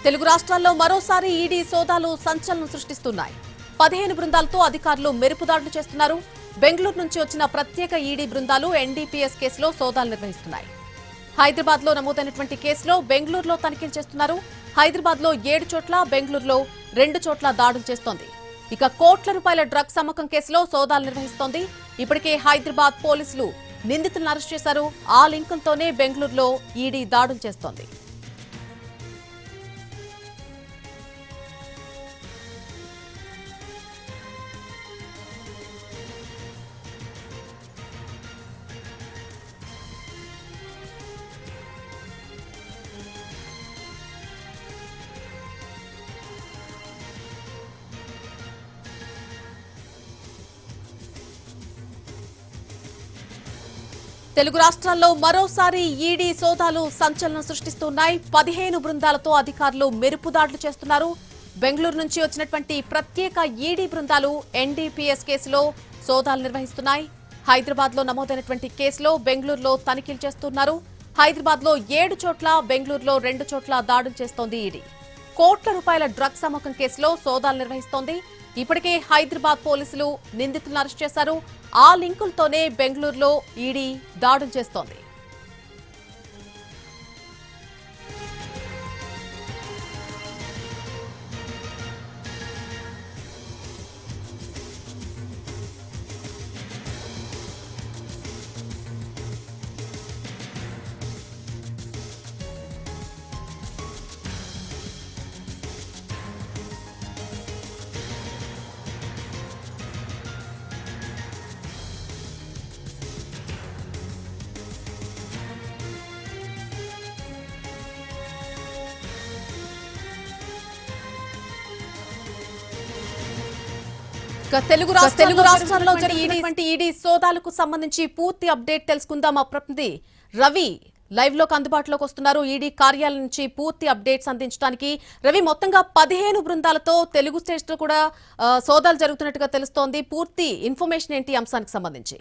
తెలుగు రాష్ట్రాల్లో మరోసారి ఈడీ సోదాలు సంచలనం సృష్టిస్తున్నాయి. 15 బృందాలతో అధికారులు మెరుపుదాడులు చేస్తున్నారు. బెంగళూరు నుంచి వచ్చిన ప్రత్యేక ఈడీ బృందాలు ఎన్డీపీఎస్ కేసులో సోదాలు నిర్వహిస్తున్నాయి. హైదరాబాద్ లో నమోదైనటువంటి కేసులో బెంగళూరులో తనిఖీలు చేస్తున్నారు. హైదరాబాద్ లో 7 చోట్ల, బెంగళూరులో 2 చోట్ల దాడులు చేస్తోంది. ఇక కోట్ల రూపాయల డ్రగ్స్ అమ్మకం కేసులో సోదాలు నిర్వహిస్తోంది. ఇప్పటికే హైదరాబాద్ పోలీసులు నిందితులను అరెస్ట్ చేశారు. ఆ లింకులతోనే బెంగళూరులో ఈడీ దాడులు చేస్తోంది. తెలుగు రాష్ట్రాల్లో మరోసారి ఈడీ సోదాలు సంచలనం సృష్టిస్తున్నాయి. 15 బృందాలతో అధికారులు మెరుపుదాడులు చేస్తున్నారు. బెంగళూరు నుంచి వచ్చినటువంటి ప్రత్యేక ఈడీ బృందాలు ఎన్డీపీఎస్ కేసులో సోదాలు నిర్వహిస్తున్నాయి. హైదరాబాద్ లో నమోదైనటువంటి కేసులో బెంగళూరులో తనిఖీలు చేస్తున్నారు. హైదరాబాద్ లో 7 చోట్ల, బెంగళూరులో 2 చోట్ల దాడులు చేస్తోంది ఈడీ. కోట్ల రూపాయల డ్రగ్స్ అమ్మకం కేసులో సోదాలు నిర్వహిస్తోంది. ఇప్పటికే హైదరాబాద్ పోలీసులు నిందితులను అరెస్ట్ చేశారు. ఆ లింకులతోనే బెంగళూరులో ఈడీ దాడులు చేస్తోంది. తెలుగు రాష్ట్రాల్లో జరిగినటువంటి ఈడీ సోదాలకు సంబంధించి పూర్తి అప్డేట్ తెలుసుకుందాం. మా ప్రతినిధి రవి లైవ్ లోకి అందుబాటులోకి వస్తున్నారు. ఈడీ కార్యాలయం నుంచి పూర్తి అప్డేట్స్ అందించడానికి. రవి, మొత్తంగా 15 బృందాలతో తెలుగు స్టేట్స్ లో కూడా సోదాలు జరుగుతున్నట్టుగా తెలుస్తోంది. పూర్తి ఇన్ఫర్మేషన్ ఏంటి అంశానికి సంబంధించి?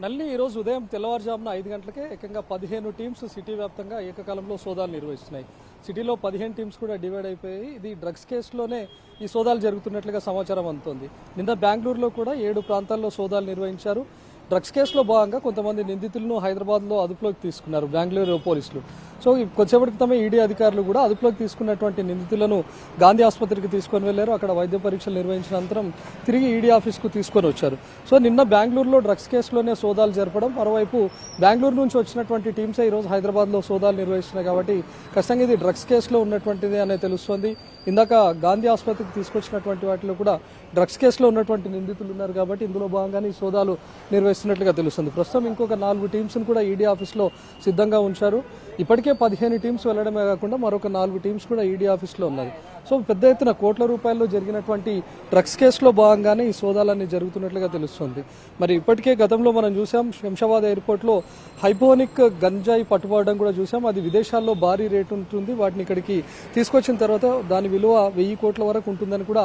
నల్లి ఈరోజు ఉదయం తెల్లవారుజామున 5 గంటలకే ఏకంగా 15 టీమ్స్ సిటీ వ్యాప్తంగా ఏకకాలంలో సోదాలు నిర్వహిస్తున్నాయి. సిటీలో 15 టీమ్స్ కూడా డివైడ్ అయిపోయి ఇది డ్రగ్స్ కేసులోనే ఈ సోదాలు జరుగుతున్నట్లుగా సమాచారం అందుతోంది. నిన్న బెంగళూరులో కూడా 7 ప్రాంతాల్లో సోదాలు నిర్వహించారు. డ్రగ్స్ కేసులో భాగంగా కొంతమంది నిందితులను హైదరాబాద్లో అదుపులోకి తీసుకున్నారు బెంగళూరు పోలీసులు. సో కొద్దిసేపటి క్రితమే ఈడీ అధికారులు కూడా అదుపులోకి తీసుకున్నటువంటి నిందితులను గాంధీ ఆసుపత్రికి తీసుకొని వెళ్లారు. అక్కడ వైద్య పరీక్షలు నిర్వహించిన అనంతరం తిరిగి ఈడీ ఆఫీస్కు తీసుకొని వచ్చారు. సో నిన్న బెంగళూరులో డ్రగ్స్ కేసులోనే సోదాలు జరపడం, మరోవైపు బెంగళూరు నుంచి వచ్చినటువంటి టీమ్సే ఈరోజు హైదరాబాద్లో సోదాలు నిర్వహిస్తున్నాయి. కాబట్టి ఖచ్చితంగా ఇది డ్రగ్స్ కేసులో ఉన్నటువంటిది అనేది తెలుస్తోంది. ఇందాక గాంధీ ఆసుపత్రికి తీసుకొచ్చినటువంటి వాటిలో కూడా డ్రగ్స్ కేసులో ఉన్నటువంటి నిందితులు ఉన్నారు. కాబట్టి ఇందులో భాగంగానే ఈ సోదాలు నిర్వహిస్తున్నట్లుగా తెలుస్తుంది. ప్రస్తుతం ఇంకొక 4 టీమ్స్ను కూడా ఈడీ ఆఫీస్లో సిద్ధంగా ఉంచారు. ఇప్పటికే 15 టీమ్స్ వెళ్లడమే కాకుండా మరొక 4 టీమ్స్ కూడా ఈడీ ఆఫీస్లో ఉన్నాయి. సో పెద్ద ఎత్తున కోట్ల రూపాయల్లో జరిగినటువంటి డ్రగ్స్ కేసులో భాగంగానే ఈ సోదాలన్నీ జరుగుతున్నట్లుగా తెలుస్తుంది. మరి ఇప్పటికే గతంలో మనం చూసాం, శంషాబాద్ ఎయిర్పోర్ట్లో హైపోనిక్ గంజాయి పట్టుబడడం కూడా చూసాం. అది విదేశాల్లో భారీ రేటు ఉంటుంది. వాటిని ఇక్కడికి తీసుకొచ్చిన తర్వాత దాని విలువ 1000 కోట్ల వరకు ఉంటుందని కూడా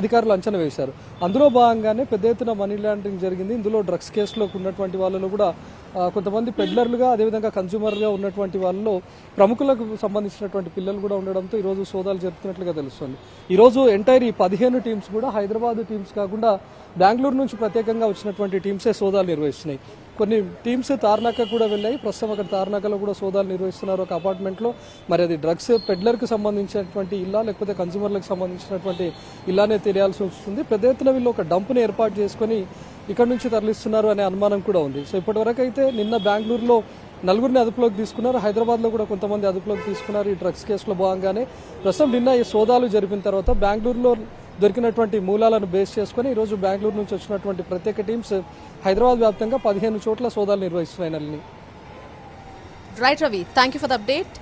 అధికారులు అంచనా వేశారు. అందులో భాగంగానే పెద్ద ఎత్తున మనీ లాండరింగ్ జరిగింది. ఇందులో డ్రగ్స్ కేసులో ఉన్నటువంటి వాళ్ళలో కూడా కొంతమంది పెడ్లర్లుగా, అదేవిధంగా కన్స్యూమర్గా ఉన్నటువంటి వాళ్ళలో ప్రముఖులకు సంబంధించినటువంటి పిల్లలు కూడా ఉండడంతో ఈరోజు సోదాలు జరుపుతున్నట్లుగా తెలుస్తుంది. ఈరోజు ఎంటైర్ ఈ 15 టీమ్స్ కూడా హైదరాబాద్ టీమ్స్ కాకుండా బెంగళూరు నుంచి ప్రత్యేకంగా వచ్చినటువంటి టీమ్సే సోదాలు నిర్వహిస్తున్నాయి. కొన్ని టీమ్స్ తార్నాక కూడా వెళ్ళాయి. ప్రస్తుతం అక్కడ తార్నాకలో కూడా సోదాలు నిర్వహిస్తున్నారు ఒక అపార్ట్మెంట్లో. మరి అది డ్రగ్స్ పెడ్లర్కి సంబంధించినటువంటి ఇల్లా లేకపోతే కన్స్యూమర్లకు సంబంధించినటువంటి ఇల్లానే తెలియాల్సి వస్తుంది. పెద్ద ఎత్తున వీళ్ళు ఒక డంప్ని ఏర్పాటు చేసుకుని ఇక్కడ నుంచి తరలిస్తున్నారు అనే అనుమానం కూడా ఉంది. సో ఇప్పటివరకు అయితే నిన్న బెంగళూరులో 4 అదుపులోకి తీసుకున్నారు. హైదరాబాద్లో కూడా కొంతమంది అదుపులోకి తీసుకున్నారు ఈ డ్రగ్స్ కేసులో భాగంగానే. ప్రస్తుతం నిన్న ఈ సోదాలు జరిపిన తర్వాత బెంగళూరులో దొరికినటువంటి మూలాలను బేస్ చేసుకుని ఈరోజు బెంగళూరు నుంచి వచ్చినటువంటి ప్రత్యేక టీమ్స్ హైదరాబాద్ వ్యాప్తంగా 15 చోట్ల సోదాలు నిర్వహిస్తున్నాయి. Right Ravi, thank you for the update.